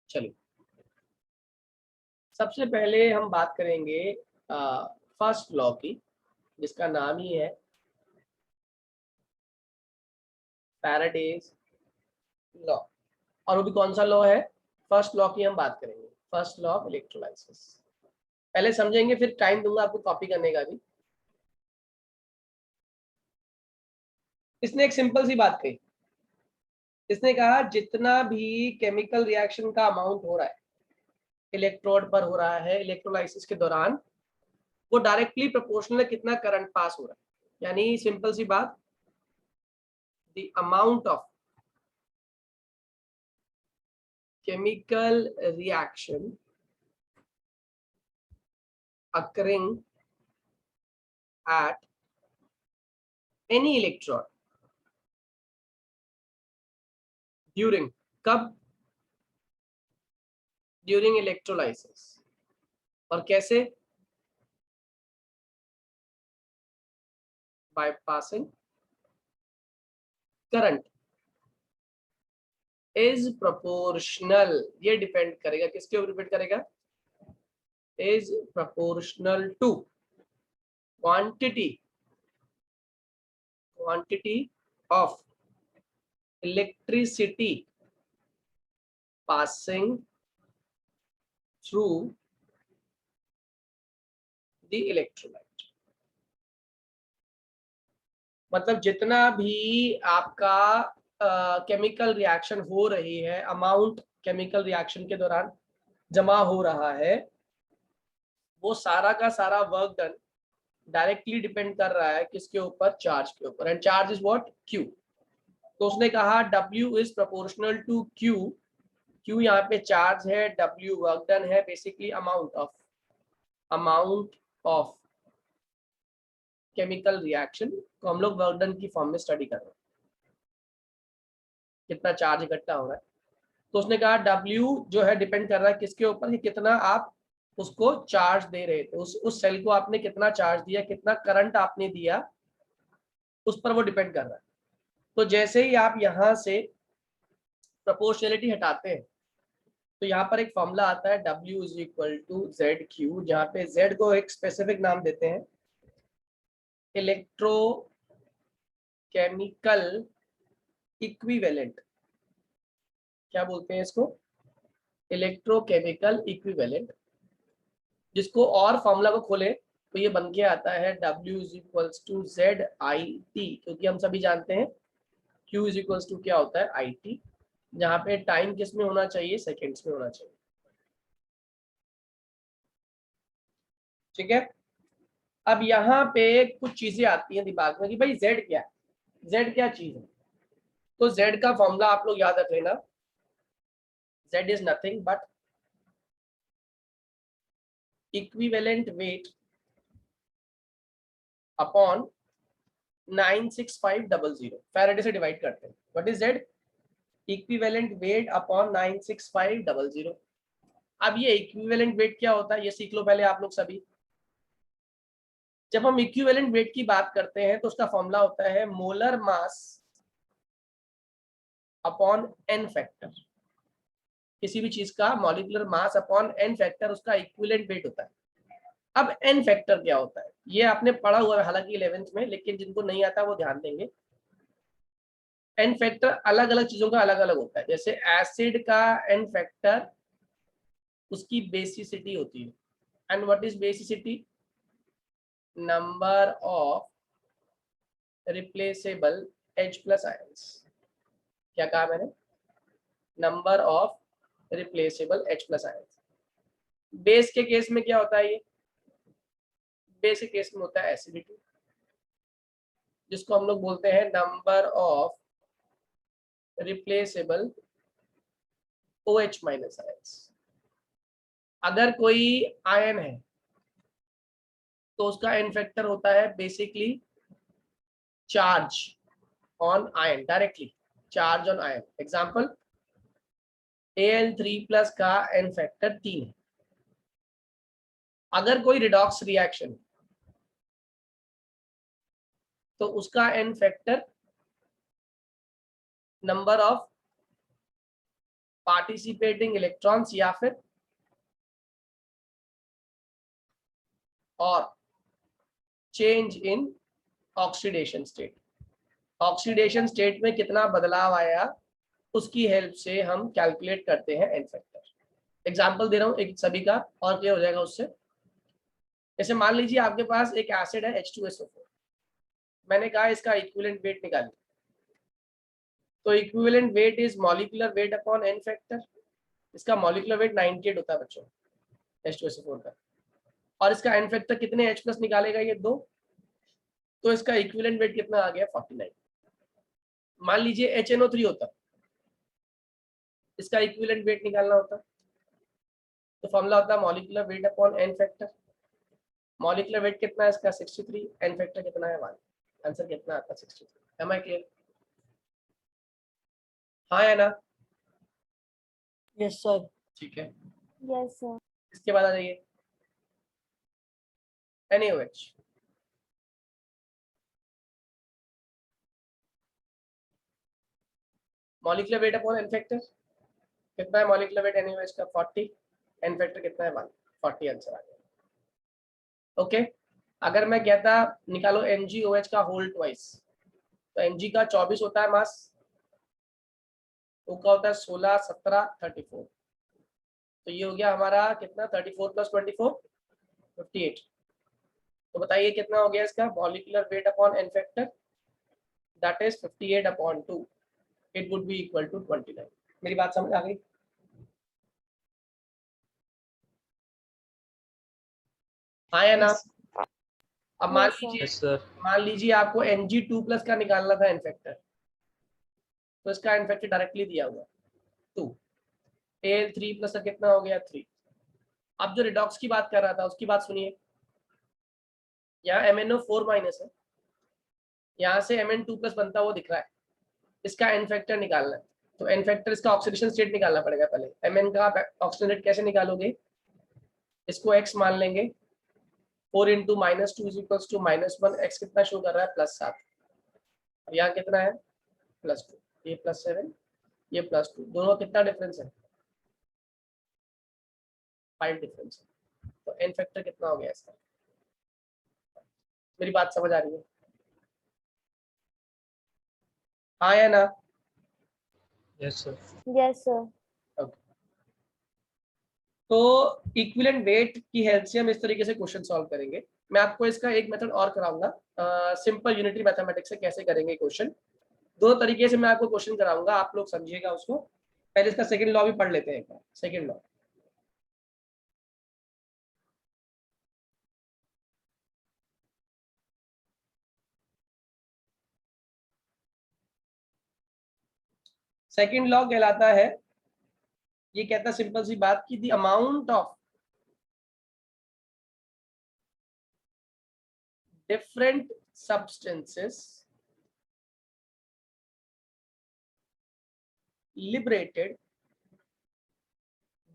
चलिए, सबसे पहले हम बात करेंगे फर्स्ट लॉ की, जिसका नाम ही है फैराडेज लॉ। और वो भी कौन सा लॉ है? फर्स्ट लॉ की हम बात करेंगे, फर्स्ट लॉ ऑफ इलेक्ट्रोलाइसिस। पहले समझेंगे, फिर टाइम दूंगा आपको कॉपी करने का भी। इसने एक सिंपल सी बात कही। इसने कहा जितना भी केमिकल रिएक्शन का अमाउंट हो रहा है इलेक्ट्रोड पर, हो रहा है इलेक्ट्रोलाइसिस के दौरान, वो डायरेक्टली प्रोपोर्शनल है कितना करंट पास हो रहा है। यानी सिंपल सी बात, the amount of chemical reaction occurring at any electrode during, कब? During electrolysis. और कैसे? By passing current is proportional. ये डिपेंड करेगा, किसके ऊपर डिपेंड करेगा? Is proportional to quantity of electricity passing through the electrolyte। मतलब जितना भी आपका केमिकल रिएक्शन हो रही है, अमाउंट केमिकल रिएक्शन के दौरान जमा हो रहा है, वो सारा का सारा वर्क डन डायरेक्टली डिपेंड कर रहा है किसके ऊपर? चार्ज के ऊपर। And charge is what? Q। तो उसने कहा W is proportional to Q। Q यहाँ पे चार्ज है, W वर्क डन है, basically amount of chemical reaction को हम लोग वर्क डन की फॉर्म में स्टडी कर रहे हैं, कितना चार्ज इकट्ठा हो रहा है। तो उसने कहा W जो है डिपेंड कर रहा है किसके ऊपर? कि कितना आप उसको चार्ज दे रहे थे, उस सेल को आपने कितना चार्ज दिया, कितना करंट आपने दिया, उस पर वो डिपेंड कर रहा है। तो जैसे ही आप यहाँ से प्रोपोर्शनलिटी हटाते हैं, तो यहाँ पर एक फॉर्मूला आता है W is equal to ZQ, जहाँ पे Z को एक स्पेसिफिक नाम देते हैं, इलेक्ट्रोकेमिकल इक्विवेलेंट। क्या बोलते हैं इसको? Electrochemical equivalent. जिसको और फॉर्मूला को खोले तो ये बन के आता है W is equals to ZIT, क्योंकि हम सभी जानते हैं Q इज इक्वल्स टू क्या होता है? IT, जहाँ पे टाइम किस में होना चाहिए? सेकेंड्स में होना चाहिए। ठीक है। अब यहाँ पे कुछ चीजें आती हैं दिमाग में कि भाई Z क्या है, Z क्या चीज है? तो Z का फॉर्मूला आप लोग याद रख लेना, Z is nothing but equivalent weight upon 96500। Faraday से डिवाइड करते हैं। What is Z? Equivalent weight upon 96500। अब ये इक्विवेलेंट वेट क्या होता है ये सीख लो पहले आप लोग सभी। जब हम इक्विवेलेंट वेट की बात करते हैं तो उसका फॉर्मूला होता है molar mass upon N factor. किसी भी चीज का molecular mass upon N factor उसका इक्विवेलेंट वेट होता है। अब एन फैक्टर क्या होता है ये आपने पढ़ा हुआ है हालांकि 11th में, लेकिन जिनको नहीं आता वो ध्यान देंगे। एन फैक्टर अलग अलग चीजों का अलग अलग होता है। जैसे एसिड का एन फैक्टर उसकी बेसिसिटी होती है। And what is basicity? Number of replaceable H plus ions. क्या कहा मैंने? Number of replaceable H plus ions. Base के केस में क्या होता है? ये बेस के केस में होता है एसिडिटी, जिसको हम लोग बोलते हैं number of replaceable OH minus ions. अगर कोई आयन है तो उसका एन फैक्टर होता है basically charge on ion, directly charge on ion. Example Al3 plus का एन फैक्टर 3 है। अगर कोई रिडॉक्स रिएक्शन तो उसका n factor number of participating electrons या फिर और change in oxidation state. Oxidation state में कितना बदलाव आया उसकी हेल्प से हम कैलकुलेट करते हैं एन फैक्टर। एग्जाम्पल दे रहा हूँ एक सभी का और क्लियर हो जाएगा उससे। जैसे मान लीजिए आपके पास एक एसिड है H2SO4, मैंने कहा इसका इक्विवेलेंट वेट निकालिए, तो equivalent weight is molecular weight upon N factor. इसका मॉलिक्यूलर वेट 98 होता है बच्चों H2SO4 का, और इसका एन फैक्टर कितने H+ निकालेगा ये 2, तो इसका इक्विवेलेंट वेट कितना आ गया 49। मान लीजिए HNO3 होता, इसका इक्विवेलेंट वेट निकालना होता, तो फॉर्मूला होता है molecular weight upon N factor. Molecular weight कितना है इसका 63, एन फैक्टर कितना है 1, आंसर कितना आता है 63। Am I clear? हाँ या ना? Yes sir. ठीक है, यस सर। इसके बाद आ जाइए NaOH। Molecular weight upon N factor कितना है? मॉलिक्यूलर वेट NaOH का 40, एन फैक्टर कितना है 1, 40 आंसर आ गया। ओके, अगर मैं कहता निकालो NgOH का होल ट्वाइस, तो Mg का 24 होता है मास, O का होता है 16, 17, 34, तो ये हो गया हमारा कितना 34 + 24 58। तो बताइए कितना हो गया इसका molecular weight upon N factor, that is 58/2, it would be equal to 29। मेरी बात समझ आ गई? हाँ या ना? अब मान लीजिए आपको Mg2+ का निकालना था एन फैक्टर, तो इसका एन फैक्टर डायरेक्टली दिया हुआ 2, Al3+ का कितना हो गया 3। अब जो रिडॉक्स की बात कर रहा था उसकी बात सुनिए, यहाँ MnO4- है, यहाँ से Mn2+ बनता वो दिख रहा है, इसका एन फैक्टर निकालना है, तो एन फैक्टर इसका ऑक्सीडेशन स्टेट निकालना पड़ेगा पहले। Mn का ऑक्सीडेशन रेट कैसे निकालोगे, इसको x मान लेंगे, 4 × -2 = -1, x कितना शो कर रहा है +7, और यहाँ कितना है +2, ये +7, ये +2, दोनों कितना डिफरेंस है 5 डिफरेंस है, तो एन फैक्टर कितना हो गया इसका? मेरी बात समझ आ रही है? हाँ या ना? Yes sir. Yes sir. तो इक्विवेलेंट वेट की हेल्प से हम इस तरीके से क्वेश्चन सॉल्व करेंगे। मैं आपको इसका एक मेथड और कराऊंगा, सिंपल यूनिटरी मैथमेटिक्स से कैसे करेंगे क्वेश्चन। दो तरीके से मैं आपको क्वेश्चन कराऊंगा, आप लोग समझिएगा उसको। पहले इसका सेकंड लॉ भी पढ़ लेते हैं एक बार। सेकंड लॉ, सेकंड लॉ कहलाता है, ये कहता है सिंपल सी बात कि the amount of different substances liberated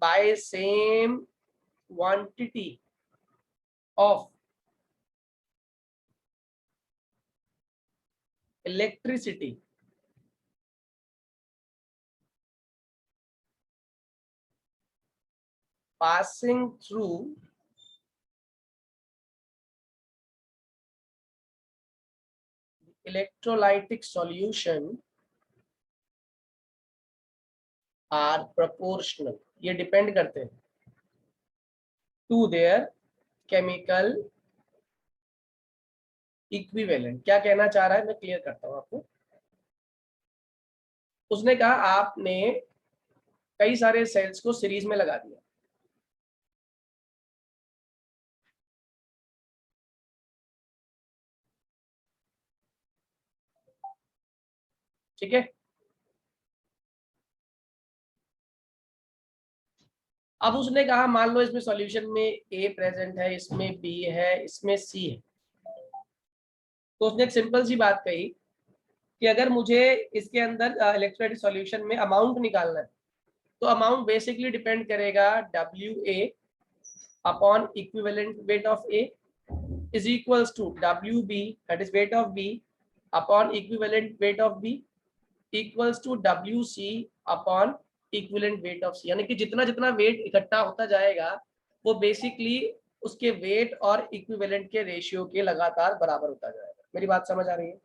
by same quantity of electricity passing through electrolytic solution are proportional, ये डिपेंड करते हैं to their chemical equivalent। क्या कहना चाह रहा है मैं क्लियर करता हूं आपको। उसने कहा आपने कई सारे सेल्स को सीरीज में लगा दिया, ठीक है। अब उसने कहा मान लो इसमें सॉल्यूशन में A प्रेजेंट है, इसमें B है, इसमें C है, तो उसने एक सिंपल सी बात कही कि अगर मुझे इसके अंदर इलेक्ट्रोलाइटिक सॉल्यूशन में अमाउंट निकालना है, तो अमाउंट बेसिकली डिपेंड करेगा WA upon equivalent weight of A is equals to WB that is weight of B upon equivalent weight of B equals to WC upon equivalent weight of C, यानी कि जितना जितना wait इकट्ठा होता जाएगा वो basically उसके वेट और इक्विवेलेंट के रेशियो के लगातार बराबर होता जाएगा। मेरी बात समझ आ रही है?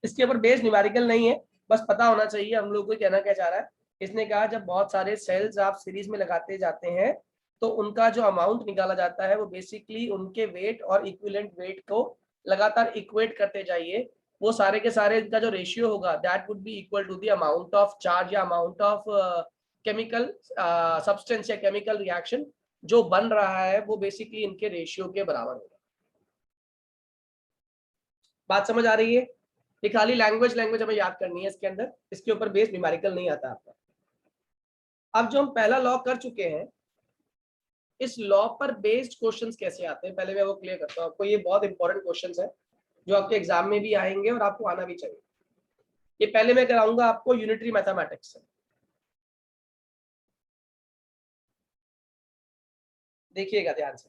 इसके ऊपर बेस न्यूमेरिकल नहीं है, बस पता होना चाहिए हम लोग को कहना क्या चाह रहा है। इसने कहा जब बहुत सारे सेल्स आप सीरीज में लगाते जाते हैं तो उनका जो अमाउंट निकाला जाता है वो बेसिकली उनके वेट और इक्विवेलेंट वेट को लगातार इक्वेट करते जाइए। वो सारे के सारे इनका जो रेशियो होगा that would be equal to the amount of charge या अमाउंट ऑफ केमिकल सब्सटेंस या केमिकल रिएक्शन जो बन रहा है वो बेसिकली इनके रेशियो के बराबर होगा। बात समझ आ रही है? ये खाली लैंग्वेज हमें याद करनी है इसके अंदर, इसके ऊपर बेस न्यूमेरिकल नहीं आता आपका। अब जो हम पहला लॉ कर चुके हैं, इस लॉ पर बेस्ड क्वेश्चंस कैसे आते हैं पहले मैं वो क्लियर करता हूं आपको। ये बहुत इंपॉर्टेंट क्वेश्चंस है जो आपके एग्जाम में भी आएंगे और आपको आना भी चाहिए। ये पहले मैं कराऊंगा आपको यूनिटरी मैथमेटिक्स से। देखिएगा ध्यान से,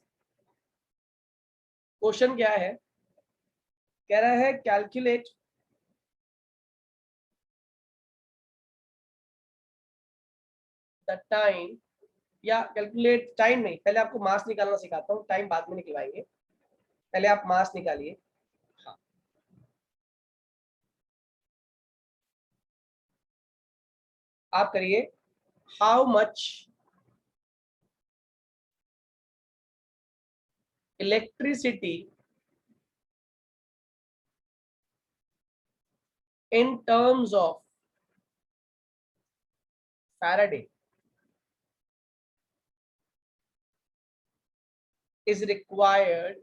क्वेश्चन क्या है, कह रहा है कैलकुलेट द टाइम, या कैलकुलेट टाइम नहीं, पहले आपको मास निकालना सिखाता हूँ, टाइम बाद में निकलवाएंगे, पहले आप मास निकालिए। हाँ, आप करिए how much electricity in terms of Faraday is required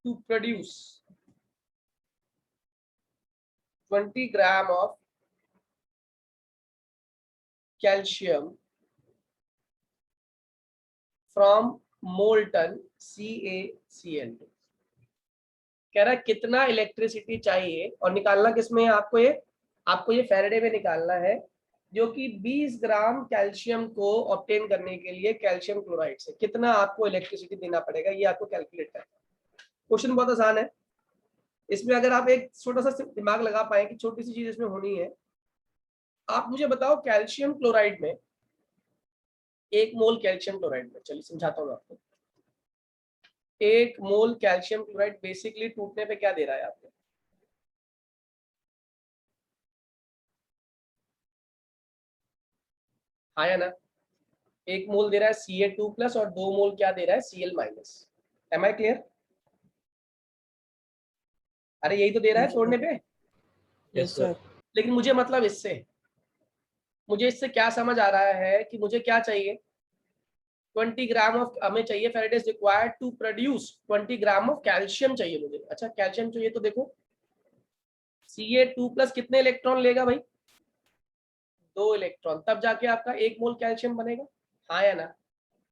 to produce 20 gram of calcium from molten CaCl2। कह रहा है कितना इलेक्ट्रिसिटी चाहिए और निकालना किसमें है आपको ये फैराडे में निकालना है, जो कि 20 ग्राम कैल्शियम को ऑब्टेन करने के लिए कैल्शियम क्लोराइड से कितना आपको इलेक्ट्रिसिटी देना पड़ेगा, ये आपको कैलकुलेट करना है। क्वेश्चन बहुत आसान है, इसमें अगर आप एक छोटा सा दिमाग लगा पाए कि छोटी सी चीज इसमें होनी है। आप मुझे बताओ कैल्शियम क्लोराइड में 1 मोल कैल्शियम क्लोराइड में, चलिए समझाता हूँ आपको। 1 मोल कैल्शियम क्लोराइड बेसिकली टूटने पे क्या दे रहा है आपको? हाँ या ना? 1 मोल दे रहा है Ca2+ और 2 मोल क्या दे रहा है Cl-। M I clear? अरे यही तो दे रहा है तोड़ने पे। Yes sir. लेकिन मुझे मतलब मुझे इससे क्या समझ आ रहा है कि मुझे क्या चाहिए, 20 ग्राम ऑफ हमें चाहिए, Faraday is required to produce 20 gram of calcium चाहिए मुझे। अच्छा कैल्शियम चाहिए तो देखो Ca2+ कितने इलेक्ट्रॉन लेगा भाई? 2 इलेक्ट्रॉन, तब जाके आपका 1 मोल कैल्शियम बनेगा। हाँ या ना?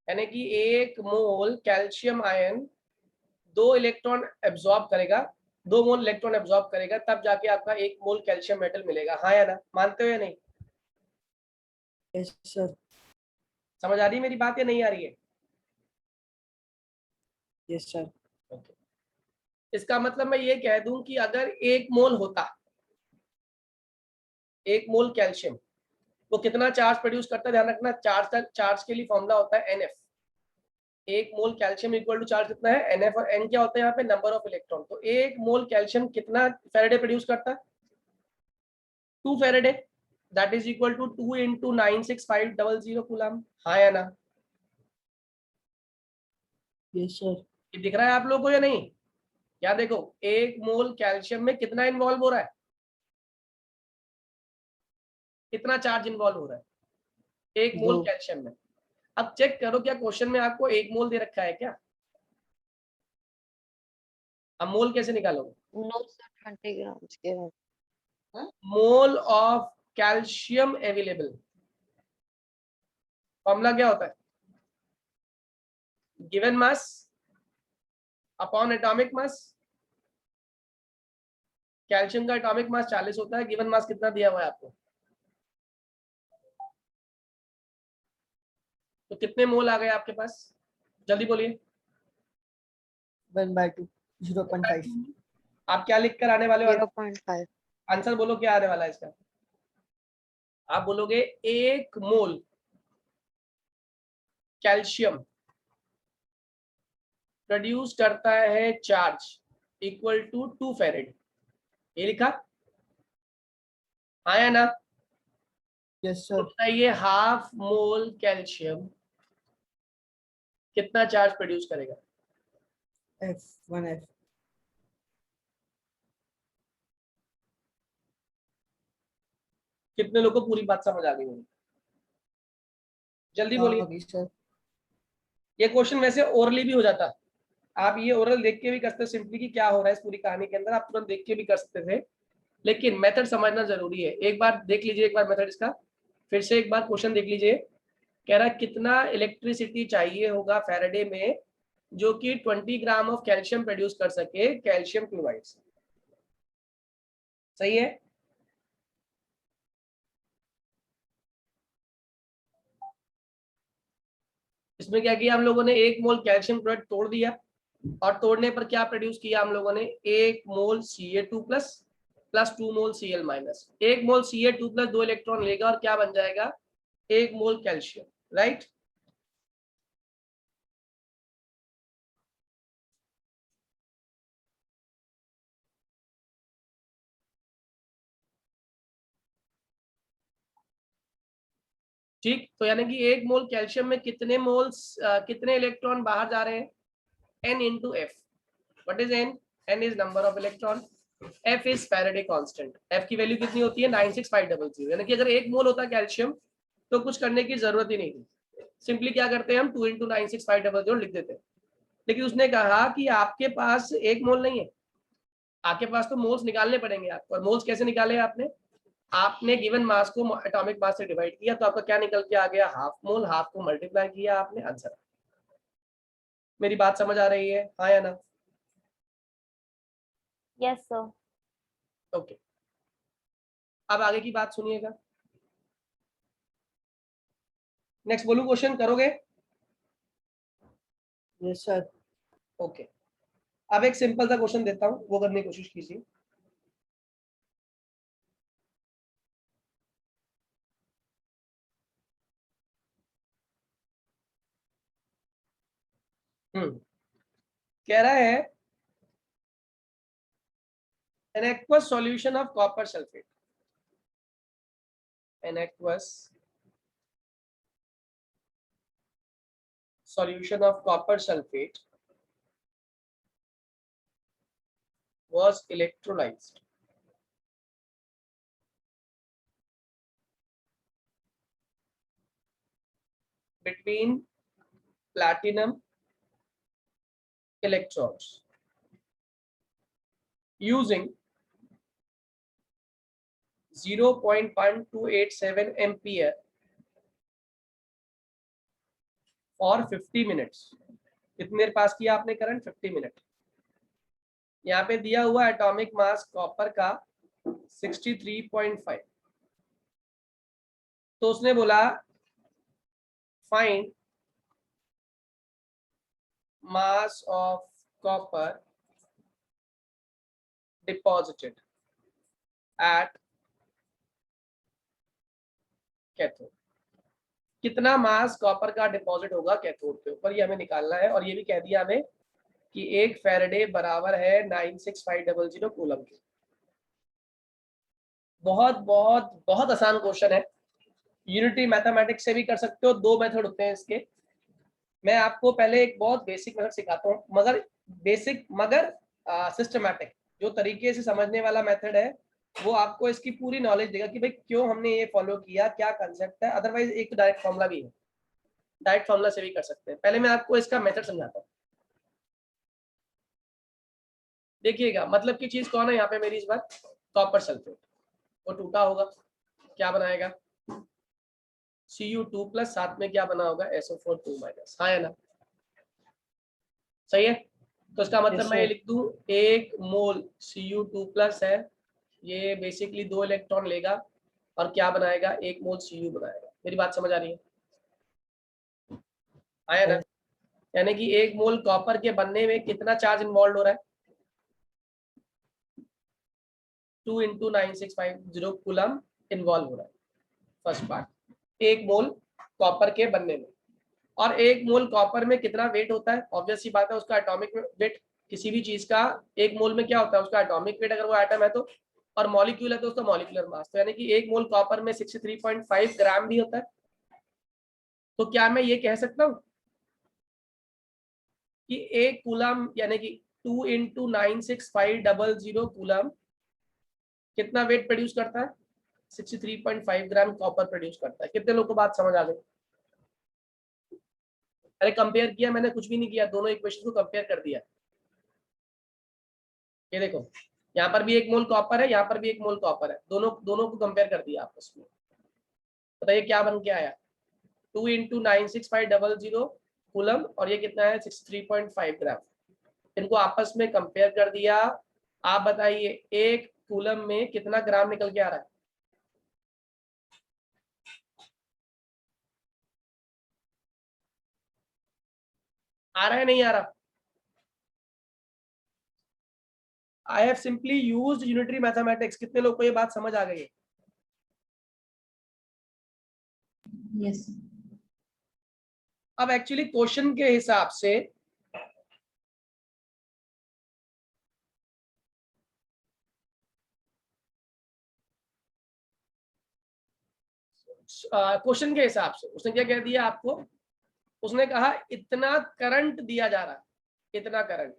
यानी कि 1 mole calcium ion 2 electron absorb करेगा, 2 मोल इलेक्ट्रॉन एब्जॉर्ब करेगा, तब जाके आपका 1 मोल कैल्शियम मेटल मिलेगा। हाँ या ना? मानते हो या नहीं? Yes sir. समझ आ रही है मेरी बात या नहीं आ रही है? Yes sir. ओके, इसका मतलब मैं ये कह दूं कि अगर 1 मोल होता, 1 मोल कैल्शियम, वो कितना चार्ज प्रोड्यूस करता है? ध्यान रखना, चार्ज के लिए फॉर्मूला होता है NF। 1 mole calcium equal to charge कितना है? NF, और N क्या होता है यहाँ पे? Number of electron. तो 1 मोल कैल्शियम कितना फैराडे प्रोड्यूस करता है? 2 Faraday, that is equal to 2 into 96500 coulomb. हाँ या ना? Yes sir. ये दिख रहा है आप लोगों को या नहीं? क्या देखो 1 मोल कैल्शियम में कितना इन्वॉल्व हो रहा है, कितना चार्ज इन्वॉल्व हो रहा है 1 मोल 2। कैल्शियम में। अब चेक करो क्या क्वेश्चन में आपको 1 मोल दे रखा है क्या? अब मोल कैसे निकालोगे? No, sir, 20 grams given. Mole of calcium available, formula क्या होता है? Given mass upon atomic mass. Calcium का एटॉमिक मास 40 होता है, गिवन मास कितना दिया हुआ है आपको? तो कितने मोल आ गए आपके पास, जल्दी बोलिए। 1/2 0.5। आप क्या लिख कर आने वाले हो? 0.5. आंसर बोलो क्या आने वाला है इसका। आप बोलोगे 1 मोल कैल्शियम प्रोड्यूस करता है चार्ज इक्वल टू 2 फैरेड। ये लिखा, हाँ या ना? यस तो सर। बताइए हाफ मोल कैल्शियम कितना चार्ज प्रोड्यूस करेगा? F1F। कितने लोगों को पूरी बात समझ आ गई होगी? जल्दी बोलिए। होगी सर। ये क्वेश्चन वैसे ओरली भी हो जाता, आप ये ओरल देख के भी कर सकते सिंपली कि क्या हो रहा है इस पूरी कहानी के अंदर, आप तुरंत देख के भी कर सकते थे, लेकिन मेथड समझना जरूरी है। एक बार देख लीजिए, एक बार मेथड इसका फिर से एक बार क्वेश्चन देख लीजिए। कह रहा है कितना इलेक्ट्रिसिटी चाहिए होगा फैराडे में जो कि 20 ग्राम ऑफ कैल्शियम प्रोड्यूस कर सके कैल्शियम क्लोराइड से। सही है? इसमें क्या किया हम लोगों ने, 1 मोल कैल्शियम क्लोराइड तोड़ दिया और तोड़ने पर क्या प्रोड्यूस किया हम लोगों ने, 1 मोल Ca2 प्लस प्लस 2 मोल Cl माइनस। 1 मोल Ca2 प्लस 2 इलेक्ट्रॉन लेगा और क्या बन जाएगा, 1 मोल कैल्शियम। राइट? ठीक, तो यानी कि 1 मोल कैल्शियम में कितने मोल्स कितने इलेक्ट्रॉन बाहर जा रहे हैं, n into F. What is n? n is number of electron, f is Faraday constant. f की वैल्यू कितनी होती है, 96500। यानी कि अगर 1 मोल होता कैल्शियम तो कुछ करने की जरूरत ही नहीं थी, सिंपली क्या करते हैं हम 2 इंटू 96500 लिख देते हैं। लेकिन उसने कहा कि आपके पास 1 मोल नहीं है, आपके पास तो मोल्स निकालने पड़ेंगे आपको। और मोल्स कैसे निकाले आपने, आपने गिवन मास को एटॉमिक मास से डिवाइड किया तो आपका क्या निकल के आ गया, हाफ मोल। हाफ को मल्टीप्लाई किया आपने, आंसर। मेरी बात समझ आ रही है, हाँ या ना? Yes, sir. ओके, अब आगे की बात सुनिएगा। नेक्स्ट बोलू, क्वेश्चन करोगे? Yes sir. ओके, अब एक सिंपल सा क्वेश्चन देता हूं, वो करने की कोशिश कीजिए। कह रहा है an aqueous solution of copper sulfate, an aqueous solution of copper sulfate was electrolyzed between platinum electrodes using 0.1287 ampere for 50 minutes। कितनी देर पास किया आपने करंट, 50 मिनट। यहाँ पे दिया हुआ एटॉमिक मास कॉपर का 63.5। तो उसने बोला find mass of copper deposited at cathode. कितना मास कॉपर का डिपॉजिट होगा कैथोड के ऊपर, ये हमें निकालना है। और ये भी कह दिया हमें कि 1 फैराडे बराबर है 96500 कूलम के। बहुत बहुत बहुत आसान क्वेश्चन है, यूनिटी मैथमेटिक्स से भी कर सकते हो। 2 मेथड होते हैं इसके। मैं आपको पहले एक बहुत बेसिक मेथड सिखाता हूँ, मगर बेसिक मगर सिस्टमैटिक, जो तरीके से समझने वाला मेथड है वो आपको इसकी पूरी नॉलेज देगा कि भाई क्यों हमने ये फॉलो किया, क्या कंसेप्ट है। अदरवाइज एक तो डायरेक्ट फॉर्मूला भी है, डायरेक्ट फॉर्मूला से भी कर सकते हैं। पहले मैं आपको इसका मेथड समझाता हूँ, देखिएगा। मतलब की चीज कौन है यहाँ पे मेरी इस बार, कॉपर सल्फेट। वो टूटा होगा, क्या बनाएगा, Cu2 प्लस, साथ में क्या बना होगा, SO4 माइनस। हाँ या ना? सही है? तो इसका मतलब Yes, मैं ये sir. लिख दूं 1 मोल Cu2 प्लस है, ये बेसिकली 2 इलेक्ट्रॉन लेगा और क्या बनाएगा, 1 मोल Cu बनाएगा। मेरी बात समझ आ रही है, आया ना? Yes. यानी कि 1 मोल कॉपर के बनने में कितना चार्ज इन्वॉल्व हो रहा है, 2 × 9650 कूलम इन्वॉल्व हो रहा है। फर्स्ट पार्ट, 1 मोल कॉपर के बनने में। और 1 मोल कॉपर में कितना वेट होता है? ऑब्वियस सी बात है, उसका एटॉमिक वेट किसी भी चीज का 1 मोल में क्या होता है? उसका एटॉमिक वेट, अगर वो एटम है तो, और मॉलिक्यूल है तो उसका मॉलिक्यूलर मास। तो यानी कि 1 मोल कॉपर में 63.5 ग्राम भी होता है। तो क्या मैं ये कह सकता हूँ कि 1 कूलम यानी कि 2 × 9650 कूलम कितना वेट प्रोड्यूस करता है? 63.5 ग्राम कॉपर प्रोड्यूस करता है। कितने लोगों को बात समझ आ गई? अरे कंपेयर किया मैंने, कुछ भी नहीं किया, दोनों इक्वेशन को कंपेयर कर दिया। ये देखो, यहाँ पर भी 1 मोल कॉपर है, यहाँ पर भी 1 मोल कॉपर है, दोनों को कंपेयर कर दिया आपस में। बताइए क्या बन के आया? 2 × 9650 कूलम, और ये कितना है? 63.5 ग्राम। इनको आपस में कंपेयर कर दिया। आप बताइए 1 कूलम में कितना ग्राम निकल के आ रहा है? आ रहा है नहीं आ रहा? I have simply used unitary mathematics. कितने लोग को ये बात समझ आ गई है? Yes. अब एक्चुअली क्वेश्चन के हिसाब से क्वेश्चन के हिसाब से उसने क्या कह दिया आपको? उसने कहा इतना करंट दिया जा रहा है, इतना करंट,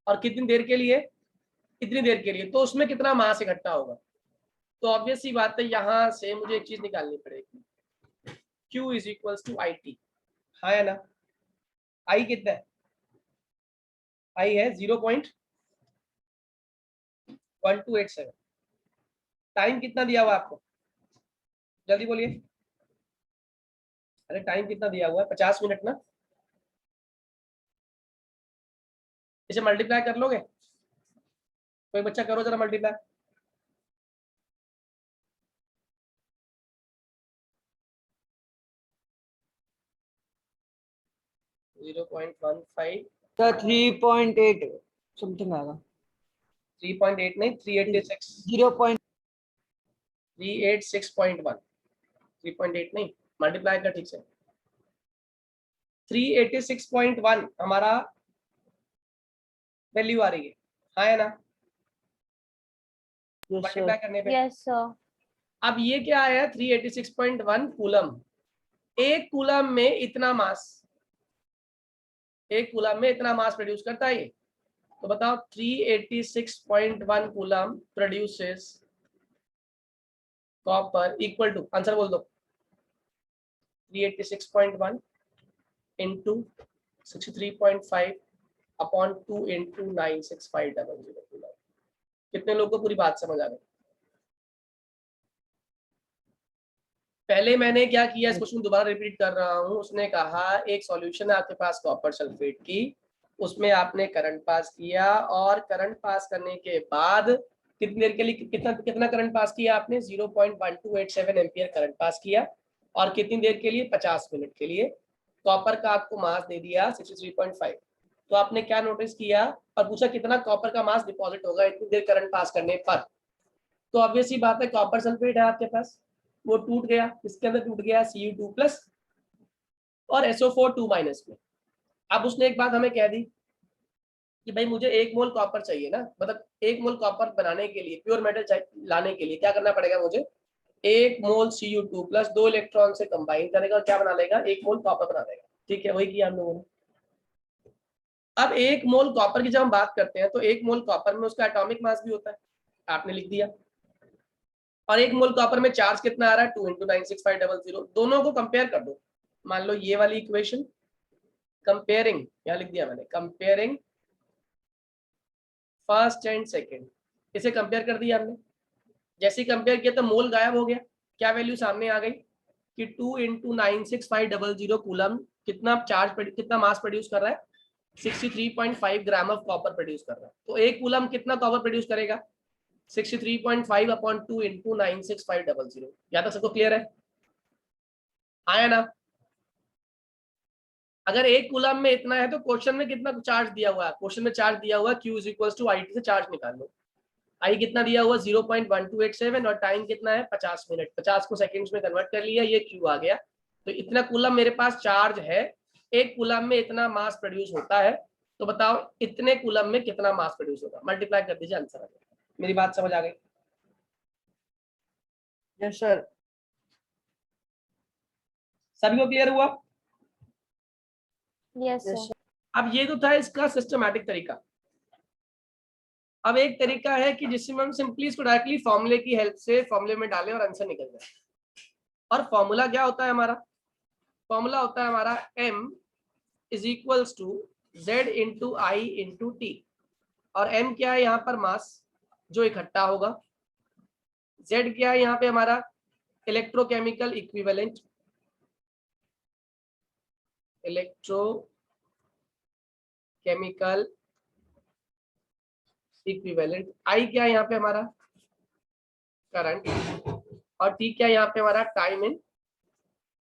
और कितनी देर के लिए? इतनी देर के लिए। तो उसमें कितना मास इकट्ठा होगा? तो ऑब्वियस सी बात है, यहां से मुझे एक चीज निकालनी पड़ेगी, Q = IT। हाँ है ना? I कितना है? I है 0.1287। टाइम कितना दिया हुआ आपको? जल्दी बोलिए। अरे टाइम कितना दिया हुआ है? 50 मिनट ना? इसे मल्टीप्लाई कर लोगे? कोई बच्चा करो जरा मल्टीप्लाई। जीरो पॉइंट 3.8 something आएगा। 3.8 नहीं, 386। 386.1। 3.8 नहीं, मल्टीप्लाई कर ठीक से। 386.1 हमारा वैल्यू आ रही है। हाँ है ना? Yes, sir. मल्टीप्लाई करने पे Yes, sir. अब ये क्या आया? 386.1 कूलम। 1 कूलम में इतना मास, 1 कूलम में इतना मास प्रोड्यूस करता है ये। तो बताओ 386.1 coulomb produces copper equal to, answer बोल दो, 386.1 इंटू 63.5 अपॉन 2 × 9650 कूलम। कितने लोगों को पूरी बात समझ आ गई? पहले मैंने क्या किया, इस क्वेश्चन दोबारा रिपीट कर रहा हूँ। उसने कहा एक सॉल्यूशन है आपके पास कॉपर सल्फेट की, उसमें आपने करंट पास किया, और करंट पास करने के बाद कितनी देर के लिए कितना कितना करंट पास किया आपने? 0.1287 एम्पियर करंट पास किया, और कितनी देर के लिए? 50 मिनट के लिए। कॉपर का आपको मास दे दिया 63.5। तो आपने क्या नोटिस किया, और पूछा कितना कॉपर का मास डिपॉजिट होगा इतनी देर करंट पास करने पर। तो ऑब्वियस ही बात है, कॉपर सल्फेट है आपके पास, वो टूट गया। इसके अंदर टूट गया Cu2+ और SO4 2- में। अब उसने एक बात हमें कह दी कि भाई मुझे 1 मोल कॉपर चाहिए ना, मतलब 1 मोल कॉपर बनाने के लिए, प्योर मेटल लाने के लिए क्या करना पड़ेगा मुझे? 1 मोल Cu2+ 2 इलेक्ट्रॉन से कंबाइन करेगा और क्या बना लेगा? 1 मोल कॉपर बना लेगा। ठीक है, वही किया हम लोगों ने। अब 1 मोल कॉपर की जब हम बात करते हैं तो 1 मोल कॉपर में उसका एटॉमिक मास भी होता है, आपने लिख दिया। और 1 मोल कॉपर में चार्ज कितना आ रहा है? 2 × 9650। दोनों को कंपेयर कर दो। मान लो ये वाली इक्वेशन, कंपेयरिंग, यहाँ लिख दिया मैंने, कंपेयरिंग फर्स्ट एंड सेकंड, इसे कंपेयर कर दिया हमने। जैसे ही कंपेयर किया तो मोल गायब हो गया। क्या वैल्यू सामने आ गई कि 2 × 9650 कूलम कितना चार्ज, कितना मास प्रोड्यूस कर रहा है? 63.5 ग्राम ऑफ कॉपर प्रोड्यूस कर रहा है। तो 1 कूलम कितना कॉपर प्रोड्यूस करेगा? 63.5 अपॉन 2 × 9650। यहाँ तक सबको क्लियर है? आया ना? अगर एक कूलम में इतना है तो क्वेश्चन में कितना चार्ज दिया हुआ है? क्वेश्चन में चार्ज दिया हुआ है Q is equal to IT से चार्ज निकाल लो। आई कितना दिया हुआ 0.1287 और टाइम कितना है 50 मिनट। 50 को सेकंड्स में कन्वर्ट कर लिया, ये Q आ गया। तो इतना कूलम मेरे पास चार्ज है, एक कूलम में इतना मास प्रोड्यूस होता है। तो बताओ इतने कूलम में कितना मास प्रोड्यूस होगा? मल्टीप्लाई कर दीजिए, आंसर आ जाएगा। मेरी बात समझ आ गई? Yes sir. सभी को क्लियर हुआ? Yes, yes sir. अब ये तो था इसका सिस्टमैटिक तरीका। अब एक तरीका है कि जिसमें हम सिंपली इसको डायरेक्टली फॉर्मूले की हेल्प से फॉर्मूले में डालें और आंसर निकल जाए। और फॉर्मूला क्या होता है हमारा? फॉर्मूला होता है हमारा m is equals to z into I into T. और m क्या है यहाँ पर? मास जो इकट्ठा होगा। z क्या है यहाँ पे हमारा? Electrochemical equivalent, electrochemical equivalent. I क्या है यहाँ पे हमारा? करंट। और T क्या है यहाँ पे हमारा? Time in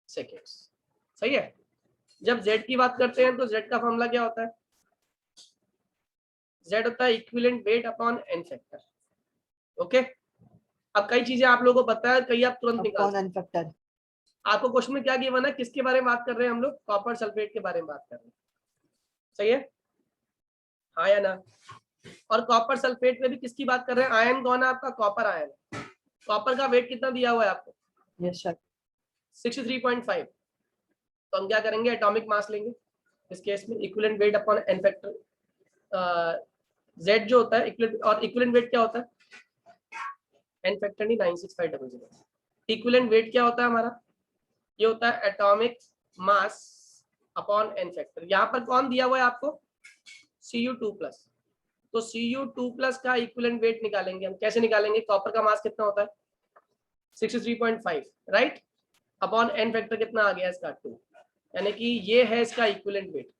seconds. सही है। जब Z की बात करते हैं तो Z का फॉर्मूला क्या होता है? Z होता है equivalent weight upon n factor. Okay. अब कई चीजें आप लोगों को पता है, कई आप तुरंत निकाल अपॉन n फैक्टर। आपको क्वेश्चन में क्या गिवन है? किसके बारे में बात कर रहे हैं हम लोग? कॉपर सल्फेट के बारे में बात कर रहे हैं। सही है, हाँ या ना? और कॉपर सल्फेट में भी किसकी बात कर रहे हैं? आयन कौन है आपका? Copper ion. कॉपर का वेट कितना दिया हुआ है आपको? Yes sir. 63.5। तो हम क्या करेंगे? एटॉमिक मास लेंगे इस केस में, equivalent weight upon n factor. Z जो होता है इक्विवेलेंट, और इक्विवेलेंट वेट क्या होता है? n फैक्टर नहीं, 96500। इक्विवेलेंट वेट क्या होता है हमारा? ये होता है atomic mass upon n factor. यहाँ पर कौन दिया हुआ है आपको? Cu2+। तो Cu2+ का इक्विवेलेंट वेट निकालेंगे हम। कैसे निकालेंगे? कॉपर का मास कितना होता है? 63.5, राइट। अपॉन n फैक्टर कितना आ गया इसका? 2। यानी कि ये है इसका इक्विवेलेंट वेट।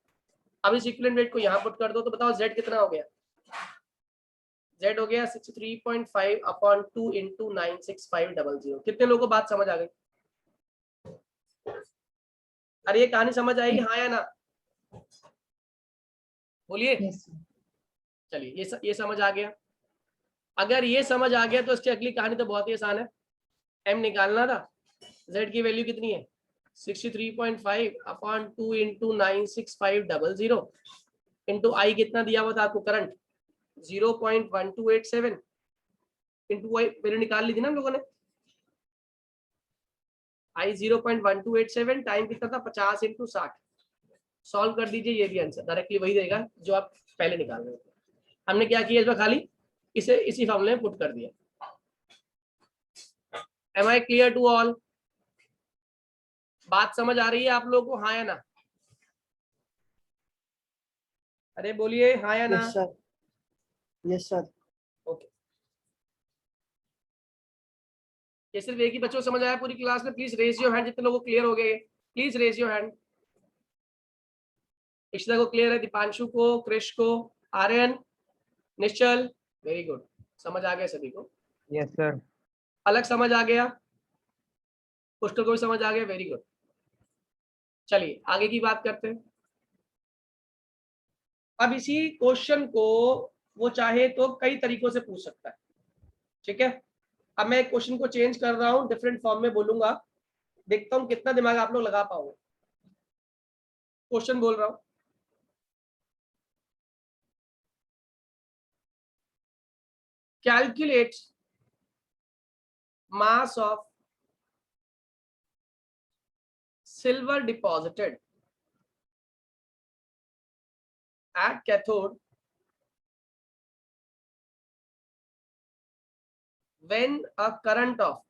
अब इस इक्विवेलेंट वेट को यहाँ पुट कर दो तो बताओ Z कितना हो गया? Z हो गया 63.5 अपॉन 2 इंटू 96500। कितने लोगों को बात समझ आ गई? अरे ये कहानी समझ आएगी, हाँ या ना? बोलिए। Yes sir. चलिए ये समझ आ गया। अगर ये समझ आ गया तो इसकी अगली कहानी तो बहुत ही आसान है। m निकालना था। Z की वैल्यू कितनी है? 63.5 अपॉन 2 इंटू 96500 इंटू आई कितना दिया हुआ था आपको? करंट 0.1287 इंटू आई वैल्यू निकाल ली थी ना हम लोगों ने। आई 0.1287, टाइम कितना था? 50 इंटू 60। सॉल्व कर दीजिए, ये भी आंसर डायरेक्टली वही देगा जो आप पहले निकाल रहे थे। हमने क्या किया इसमें? खाली इसे इसी फॉर्मूले में पुट कर दिया। Am I clear to all? बात समझ आ रही है आप लोगों को, हाँ या ना? अरे बोलिए हाँ या ना? Yes sir. Yes sir. Okay. ये सिर्फ एक ही बच्चों को समझ आया पूरी क्लास में? प्लीज रेज योर हैंड जितने लोगों को क्लियर हो गए। Please raise your hand. Ishita को क्लियर है, दीपांशु को, कृष को, आर्यन, निश्चल, वेरी गुड। समझ आ गया सभी को? Yes sir. अलग समझ आ गया? पुष्कर को भी समझ आ गया, वेरी गुड। चलिए आगे की बात करते हैं। अब इसी क्वेश्चन को वो चाहे तो कई तरीकों से पूछ सकता है, ठीक है। अब मैं क्वेश्चन को चेंज कर रहा हूं, डिफरेंट फॉर्म में बोलूंगा, देखता हूं कितना दिमाग आप लोग लगा पाओगे। क्वेश्चन बोल रहा हूं, calculate mass of silver deposited at cathode when a current of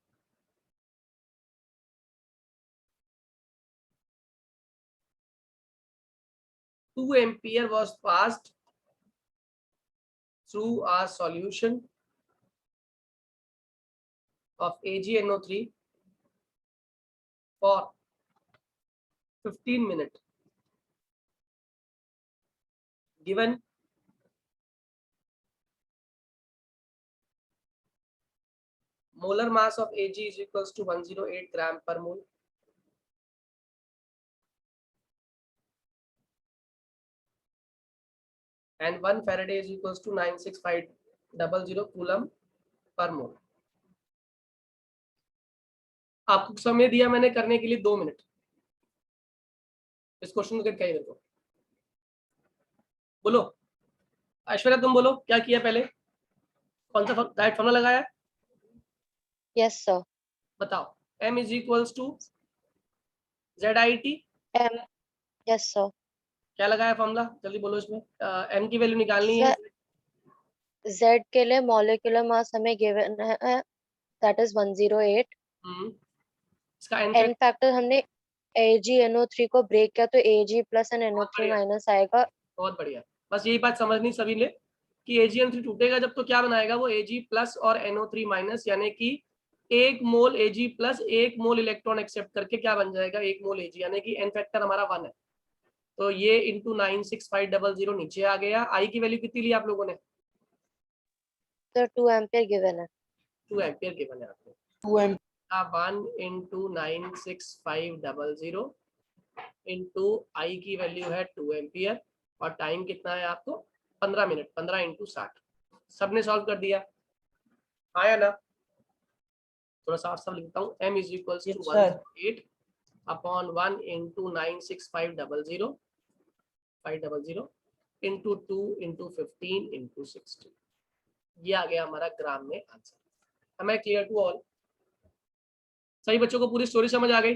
2 ampere was passed through a solution of AgNO3 for 15 minutes. Given molar mass of Ag is equals to 108 gram per mole. and 1 Faraday is equals to 96500 coulomb पर mole. आपको समय दिया मैंने करने के लिए 2 minute. इस question को करके मेरे को बोलो। ऐश्वर्या तुम बोलो क्या किया पहले, कौन सा डायरेक्ट फॉर्मूला लगाया? Yes, sir. बताओ। m is equals to ZIT, M. Yes, sir. क्या लगाया फॉर्मूला, जल्दी बोलो। इसमें m की वैल्यू निकालनी है। Z के लिए मॉलिक्यूलर मास हमें गिवन है, that is 108. इसका n N फैक्टर हमने AgNO3 को ब्रेक किया तो Ag plus and NO3 minus आएगा। बहुत बढ़िया, बस यही बात समझनी सभी ने कि AgN3 टूटेगा जब तो क्या बनाएगा वो Ag प्लस और NO3 माइनस, यानी कि 1 mole Ag plus 1 mole electron accept करके क्या बन जाएगा 1 मोल Ag, यानी कि n फैक्टर हमारा 1 है। तो ये इंटू 96500 नीचे आ गया। आई की वैल्यू कितनी ली आप लोगों ने? तो 2 एम्पियर गिवन है। 2 एम्पियर गिवन है आपको। 2 एम्पियर 1 इंटू 96500 इंटू आई की वैल्यू है 2 एम्पियर और टाइम कितना है आपको 15 मिनट। 15 इंटू 60 सबने सॉल्व कर दिया, आया ना? थोड़ा साफ साफ लिखता हूँ। m is equal to 108 upon 1 into 96500 into 2 into 15 into 60। ये आ गया हमारा ग्राम में answer. Am I clear to all? सही बच्चों को पूरी स्टोरी समझ आ गई?